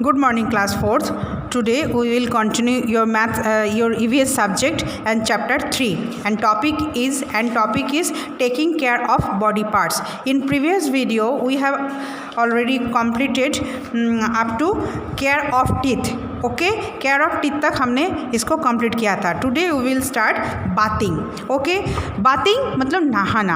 Good morning, class 4th. Today we will continue your math, your EVS subject and chapter 3. And topic is taking care of body parts. In previous video, we have already completed up to care of teeth. Okay, care of teeth तक हमने इसको complete किया था. Today we will start bathing. Okay, bathing मतलब नहाना.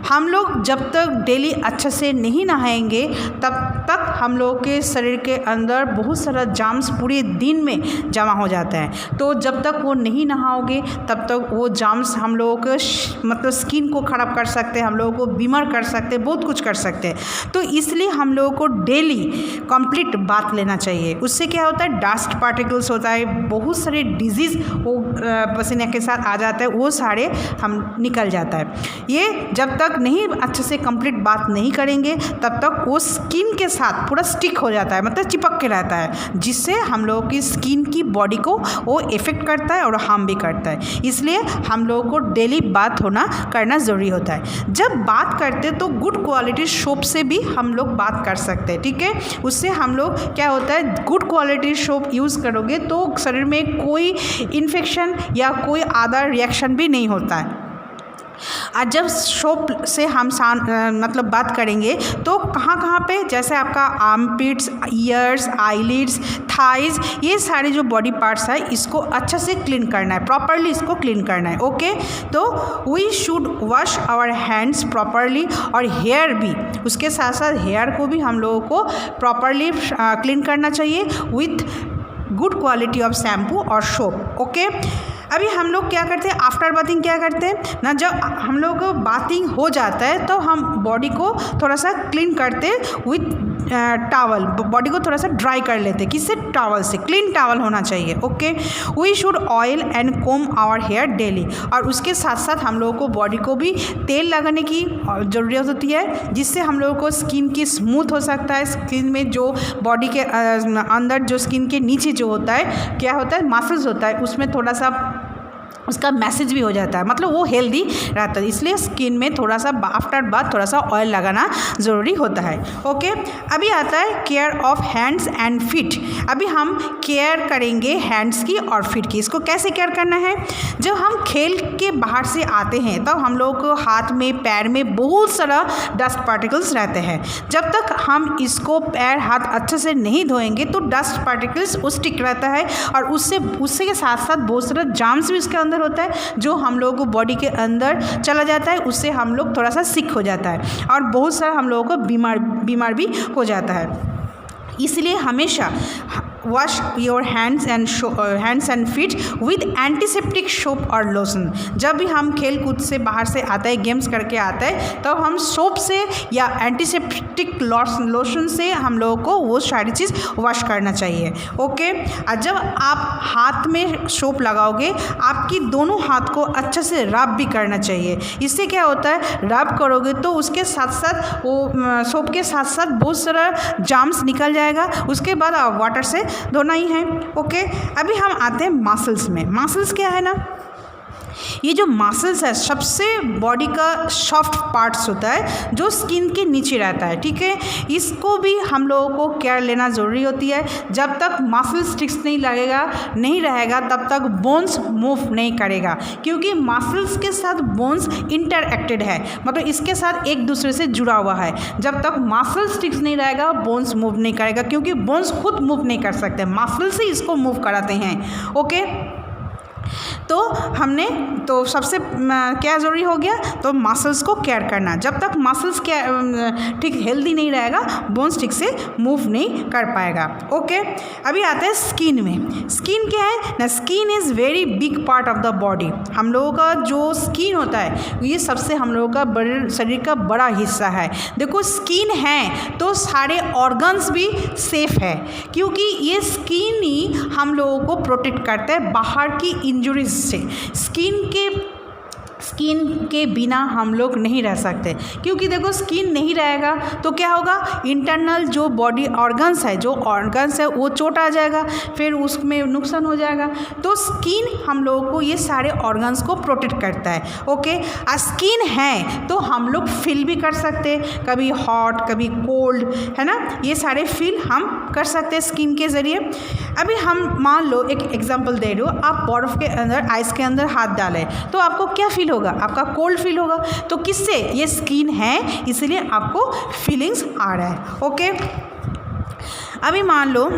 हम लोग जब तक डेली अच्छे से नहीं नहाएंगे तब तक हम लोग के शरीर के अंदर बहुत सारा जाम्स पूरे दिन में जमा हो जाता है. तो जब तक वो नहीं नहाओगे तब तक वो जाम्स हम लोगों को मतलब स्किन को ख़राब कर सकते हैं, हम लोगों को बीमार कर सकते हैं, बहुत कुछ कर सकते हैं. तो इसलिए हम लोगों को डेली कंप्लीट बाथ लेना चाहिए. उससे क्या होता है, डस्ट पार्टिकल्स होता है, बहुत सारे डिजीज़ वो पसीने के साथ आ जाता है, वो सारे हम निकल जाता है. ये जब तक नहीं अच्छे से कंप्लीट बात नहीं करेंगे तब तक वो स्किन के साथ पूरा स्टिक हो जाता है, मतलब चिपक के रहता है, जिससे हम लोगों की स्किन की बॉडी को वो इफ़ेक्ट करता है और हार्म भी करता है. इसलिए हम लोगों को डेली बात करना ज़रूरी होता है. जब बात करते तो गुड क्वालिटी सोप से भी हम लोग बात कर सकते हैं. ठीक है, उससे हम लोग क्या होता है, गुड क्वालिटी सोप यूज़ करोगे तो शरीर में कोई इन्फेक्शन या कोई अदर रिएक्शन भी नहीं होता है. आज जब सोप से हम मतलब बात करेंगे तो कहाँ पे, जैसे आपका आर्मपिट्स, ईयर्स, आईलिड्स, थाइज, ये सारे जो बॉडी पार्ट्स है इसको अच्छे से क्लीन करना है, प्रॉपरली इसको क्लीन करना है. ओके, तो we should wash our hands properly और हेयर भी, उसके साथ साथ हेयर को भी हम लोगों को प्रॉपरली क्लीन करना चाहिए with good quality of shampoo और सोप. ओके, अभी हम लोग क्या करते हैं, आफ्टर बाथिंग क्या करते हैं ना, जब हम लोग को बाथिंग हो जाता है तो हम बॉडी को थोड़ा सा क्लीन करते विथ टॉवल, बॉडी को थोड़ा सा ड्राई कर लेते. किससे? टॉवल से. क्लीन टॉवल होना चाहिए. Okay, we should oil and comb our hair daily. और उसके साथ साथ हम लोगों को बॉडी को भी तेल लगाने की ज़रूरत होती है, जिससे हम लोगों को स्किन की स्मूथ हो सकता है. स्किन में जो बॉडी के अंदर जो स्किन के नीचे जो होता है, क्या होता है, मसल्स होता है, उसमें थोड़ा सा उसका मैसेज भी हो जाता है, मतलब वो हेल्दी रहता है. इसलिए स्किन में थोड़ा सा आफ्टर बाथ थोड़ा सा ऑयल लगाना ज़रूरी होता है. ओके, अभी आता है care of hands and feet. अभी हम केयर करेंगे हैंड्स की और फीट की. इसको कैसे केयर करना है, जब हम खेल के बाहर से आते हैं तब हम लोग को हाथ में, पैर में बहुत सारा डस्ट पार्टिकल्स रहते हैं. जब तक हम इसको पैर हाथ अच्छे से नहीं धोएंगे तो डस्ट पार्टिकल्स वो स्टिक रहता है और उससे के साथ साथ बहुत सारा जाम्स भी उसके अंदर होता है, जो हम लोगों को बॉडी के अंदर चला जाता है. उससे हम लोग थोड़ा सा सिक हो जाता है और बहुत सारा हम लोगों को बीमार भी हो जाता है. इसलिए हमेशा wash your hands and feet with antiseptic soap और लोशन. जब भी हम खेल कूद से बाहर से आता है, गेम्स करके आता है, तो हम सोप से या एंटीसेप्टिक लोशन से हम लोगों को वो सारी चीज़ वॉश करना चाहिए. ओके, और जब आप हाथ में सोप लगाओगे आपकी दोनों हाथ को अच्छे से रब भी करना चाहिए. इससे क्या होता है, रब करोगे तो उसके साथ साथ वो सोप के साथ साथ बहुत सारा जाम्स निकल जाएगा. उसके बाद आप वाटर से धोना ही है. ओके, अभी हम आते हैं मसल्स में. मसल्स क्या है ना, ये जो मसल्स है सबसे बॉडी का सॉफ्ट पार्ट्स होता है जो स्किन के नीचे रहता है. ठीक है, इसको भी हम लोगों को केयर लेना ज़रूरी होती है. जब तक मसल स्टिक्स नहीं रहेगा तब तक बोन्स मूव नहीं करेगा, क्योंकि मसल्स के साथ बोन्स इंटरएक्टेड है, मतलब इसके साथ एक दूसरे से जुड़ा हुआ है. जब तक मसल स्टिक्स नहीं रहेगा बोन्स मूव नहीं करेगा, क्योंकि बोन्स खुद मूव नहीं कर सकते, मसल से इसको मूव कराते हैं. ओके, तो हमने तो सबसे क्या ज़रूरी हो गया, तो मसल्स को केयर करना. जब तक मसल्स ठीक हेल्दी नहीं रहेगा बोन्स ठीक से मूव नहीं कर पाएगा. ओके, अभी आते हैं स्किन में. स्किन क्या है ना, skin is very big part of the body. हम लोगों का जो स्किन होता है ये सबसे हम लोगों का शरीर का बड़ा हिस्सा है. देखो, स्किन है तो सारे ऑर्गन्स भी सेफ है, क्योंकि ये स्किन ही हम लोगों को प्रोटेक्ट करता है बाहर की इंजुरीज से. स्किन के स्किन के बिना हम लोग नहीं रह सकते, क्योंकि देखो स्किन नहीं रहेगा तो क्या होगा, इंटरनल जो बॉडी ऑर्गन्स है वो चोट आ जाएगा, फिर उसमें नुकसान हो जाएगा। तो स्किन हम लोगों को ये सारे ऑर्गन्स को प्रोटेक्ट करता है। ओके, स्किन है तो हम लोग फील भी कर सकते हैं, कभी हॉट कभी कोल्ड, है ना, ये सारे फील हम कर सकते हैं स्किन के ज़रिए। अभी हम मान लो एक एग्जांपल दे रहे हो, आप बर्फ़ के अंदर आइस के अंदर हाथ डालें तो आपको क्या फील होगा, आपका कोल्ड फील होगा। तो किससे, ये स्किन है इसलिए आपको फीलिंग्स आ रहा है। ओके, अभी मान लो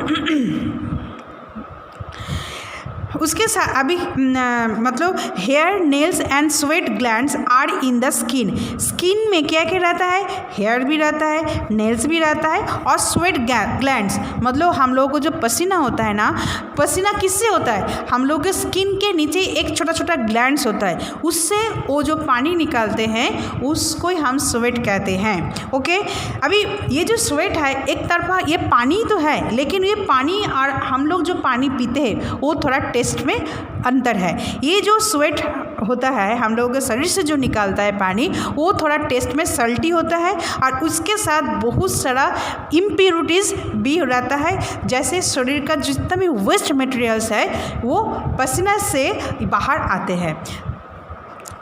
उसके साथ अभी मतलब hair, nails and sweat glands are in the skin. Skin में क्या क्या रहता है, हेयर भी रहता है, नेल्स भी रहता है और स्वेट ग्लैंड्स, मतलब हम लोगों को जो पसीना होता है ना, पसीना किससे होता है, हम लोग के स्किन के नीचे एक छोटा छोटा ग्लैंड्स होता है, उससे वो जो पानी निकालते हैं उसको हम स्वेट कहते हैं। ओके, अभी ये जो स्वेट है एक तरफा ये पानी तो है, लेकिन ये पानी और हम लोग जो पानी पीते हैं वो थोड़ा टेस्ट में अंतर है। ये जो स्वेट होता है हम लोगों के शरीर से जो निकालता है पानी, वो थोड़ा टेस्ट में सल्टी होता है और उसके साथ बहुत सारा इम्प्योरिटीज़ भी रहता है, जैसे शरीर का जितना भी वेस्ट मटेरियल्स है वो पसीना से बाहर आते हैं।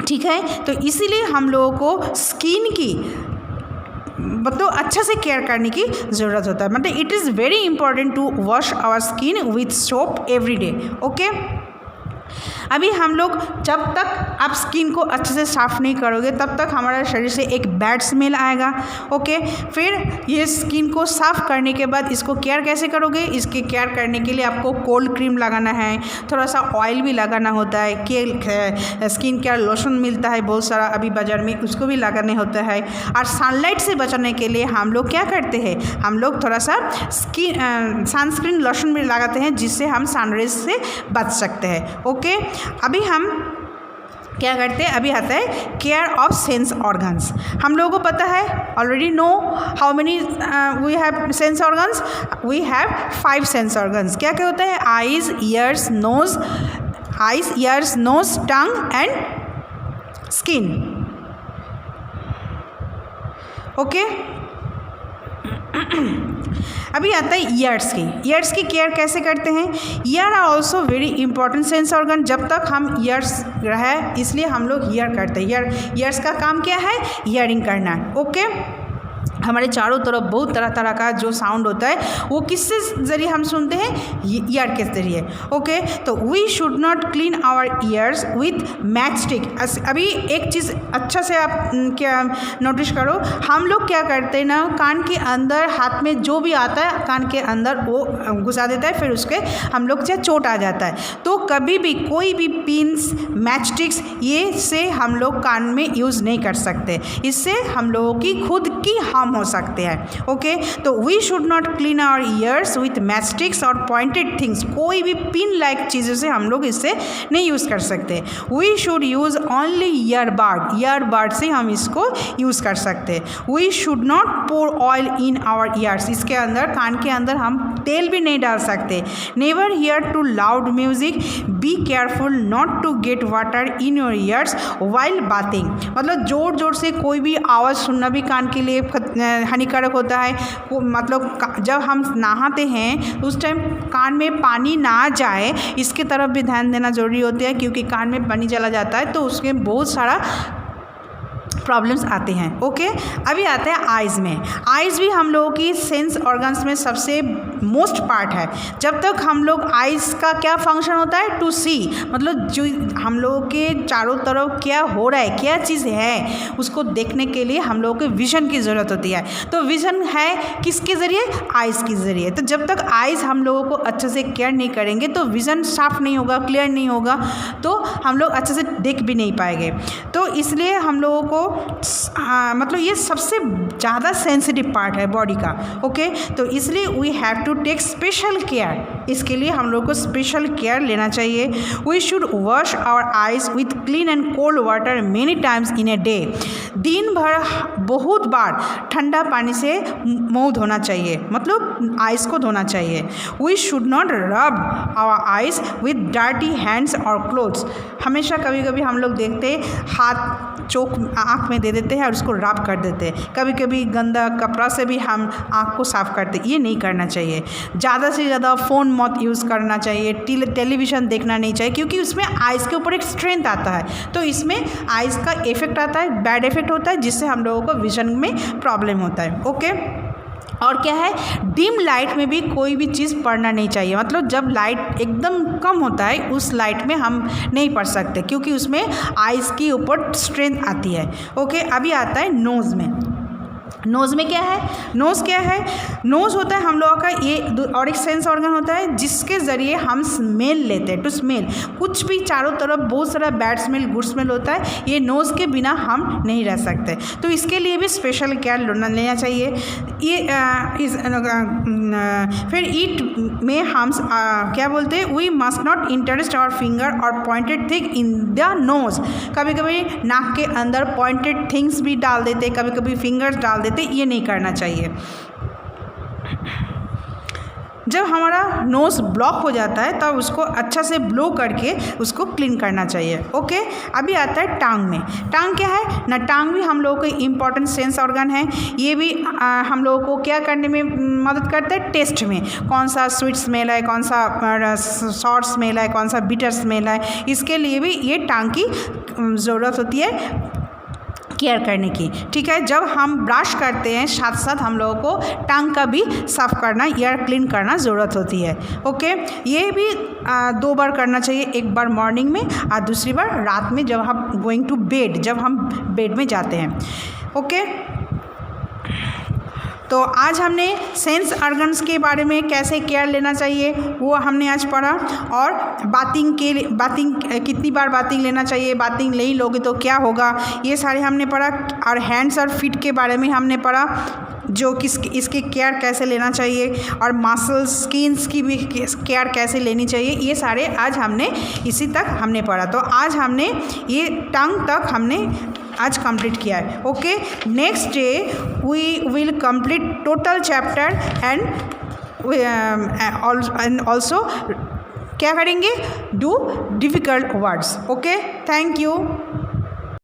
ठीक है, तो इसीलिए हम लोगों को स्किन की मतलब अच्छा से केयर करने की ज़रूरत होता है। मतलब it is very important to wash our skin with soap every day. Okay, अभी हम लोग जब तक आप स्किन को अच्छे से साफ़ नहीं करोगे तब तक हमारे शरीर से एक बैड स्मेल आएगा। ओके, फिर ये स्किन को साफ़ करने के बाद इसको केयर कैसे करोगे, इसके केयर करने के लिए आपको कोल्ड क्रीम लगाना है, थोड़ा सा ऑयल भी लगाना होता है, के स्किन केयर लोशन मिलता है बहुत सारा अभी बाज़ार में, उसको भी लगाने होता है। और सनलाइट से बचाने के लिए हम लोग क्या करते हैं, हम लोग थोड़ा सा सनस्क्रीन लोशन भी लगाते हैं जिससे हम सनरेज से बच सकते हैं। ओके, अभी हम क्या करते हैं, अभी आता है केयर ऑफ सेंस ऑर्गन्स। हम लोगों को पता है, already know how many we have sense organs, we have 5 sense organs. क्या क्या होता है, eyes, ears, nose, tongue and skin. Okay, अभी आता है ईयर्स की केयर कैसे करते हैं। Ear are also very important sense organ. जब तक हम ईयर्स रहे इसलिए हम लोग ईयर करते हैं। ईयर्स का काम क्या है, ईयरिंग करना। ओके, हमारे चारों तरफ बहुत तरह तरह का जो साउंड होता है वो किससे ज़रिए हम सुनते हैं, ईयर के ज़रिए। ओके, तो we should not clean our ears with match stick. अभी एक चीज़ अच्छा से आप क्या नोटिस करो, हम लोग क्या करते हैं ना, कान के अंदर हाथ में जो भी आता है कान के अंदर वो घुसा देता है, फिर उसके हम लोग से चोट आ जाता है। तो कभी भी कोई भी पिन्स, मैच स्टिक्स ये से हम लोग कान में यूज़ नहीं कर सकते, इससे हम लोगों की खुद की हार्म हो सकते हैं। ओके, तो we should not clean our ears with matchsticks और पॉइंटेड थिंग्स। कोई भी पिन लाइक चीज़ों से हम लोग इससे नहीं यूज़ कर सकते। We should use only earbud से हम इसको यूज़ कर सकते हैं। We should not pour oil in our ears, इसके अंदर कान के अंदर हम तेल भी नहीं डाल सकते। Never hear too loud music, be careful not to get water in your ears while bathing. मतलब ज़ोर ज़ोर से कोई भी आवाज़ सुनना भी कान के लिए हानिकारक होता है। मतलब जब हम नहाते हैं उस टाइम कान में पानी ना जाए इसके तरफ भी ध्यान देना ज़रूरी होता है, क्योंकि कान में पानी चला जाता है तो उसमें बहुत सारा प्रॉब्लम्स आते हैं। ओके, अभी आता है आइज़ में। आइज़ भी हम लोगों की सेंस ऑर्गन्स में सबसे मोस्ट पार्ट है। जब तक हम लोग आइज़ का क्या फंक्शन होता है, टू सी, मतलब जो हम लोगों के चारों तरफ क्या हो रहा है, क्या चीज़ है, उसको देखने के लिए हम लोगों को विज़न की ज़रूरत होती है। तो विज़न है किसके ज़रिए, आइज़ के ज़रिए। तो जब तक आइज़ हम लोगों को अच्छे से केयर नहीं करेंगे तो विज़न साफ नहीं होगा, क्लियर नहीं होगा, तो हम लोग अच्छे से देख भी नहीं पाएंगे। तो इसलिए हम लोगों को मतलब ये सबसे ज़्यादा सेंसिटिव पार्ट है बॉडी का। ओके, तो इसलिए we have to take special care इसके लिए हम लोग को स्पेशल केयर लेना चाहिए। We should wash our eyes with clean and cold water many times in a day. दिन भर बहुत बार ठंडा पानी से मुंह धोना चाहिए, मतलब आइज़ को धोना चाहिए। We should not rub our eyes with dirty hands और क्लोथ्स। हमेशा कभी कभी हम लोग देखते हाथ चोक आँख में दे देते हैं और उसको रब कर देते हैं। कभी कभी गंदा कपड़ा से भी हम आँख को साफ़ करते, ये नहीं करना चाहिए। ज़्यादा से ज़्यादा फ़ोन मत यूज़ करना चाहिए, टेलीविज़न देखना नहीं चाहिए, क्योंकि उसमें आइज़ के ऊपर एक स्ट्रेंथ आता है, तो इसमें आइज़ का इफेक्ट आता है, बैड इफेक्ट होता है, जिससे हम लोगों को विजन में प्रॉब्लम होता है। ओके, और क्या है, डिम लाइट में भी कोई भी चीज़ पढ़ना नहीं चाहिए। मतलब जब लाइट एकदम कम होता है उस लाइट में हम नहीं पढ़ सकते, क्योंकि उसमें आइज़ के ऊपर स्ट्रेंथ आती है। ओके, अभी आता है नोज़ में। नोज़ में क्या है, नोज़ क्या है, नोज़ होता है हम लोगों का ये और एक सेंस ऑर्गन होता है जिसके ज़रिए हम स्मेल लेते हैं। टू स्मेल, कुछ भी चारों तरफ बहुत सारा बैड स्मेल, गुड स्मेल होता है, ये नोज़ के बिना हम नहीं रह सकते, तो इसके लिए भी स्पेशल केयर लेना चाहिए। ये फिर ईट में हम क्या बोलते हैं, we must not interest our finger और pointed thing in the nose. कभी कभी नाक के अंदर पॉइंटेड थिंग्स भी डाल देते, कभी कभी फिंगर्स डाल देते, ये नहीं करना चाहिए। जब हमारा नोज़ ब्लॉक हो जाता है तब उसको अच्छा से ब्लो करके उसको क्लीन करना चाहिए। ओके, अभी आता है टांग में। टांग क्या है ना, टांग भी हम लोगों को इम्पॉर्टेंट सेंस ऑर्गन है। ये भी हम लोगों को क्या करने में मदद करता है, टेस्ट में, कौन सा स्वीट स्मेल है, कौन सा सॉर स्मेल है, कौन सा बिटर स्मेल है, इसके लिए भी ये टांग की ज़रूरत होती है केयर करने की। ठीक है, जब हम ब्रश करते हैं साथ साथ हम लोगों को टांग का भी साफ़ करना, ईयर क्लीन करना ज़रूरत होती है। ओके, ये भी 2 बार करना चाहिए, एक बार मॉर्निंग में और दूसरी बार रात में जब हम गोइंग टू बेड, जब हम बेड में जाते हैं। ओके, तो आज हमने सेंस ऑर्गन्स के बारे में कैसे केयर लेना चाहिए वो हमने आज पढ़ा, और बाथिंग कितनी बार बाथिंग लेना चाहिए, बाथिंग नहीं लोगे तो क्या होगा, ये सारे हमने पढ़ा। और हैंड्स और फीट के बारे में हमने पढ़ा, जो इसकी केयर कैसे लेना चाहिए, और मसल्स स्किन्स की भी केयर कैसे लेनी चाहिए, ये सारे आज हमने इसी तक हमने पढ़ा। तो आज हमने ये टंग तक हमने आज कंप्लीट किया है। Okay, next day we will complete total chapter and also क्या करेंगे, do difficult words. Okay, thank you.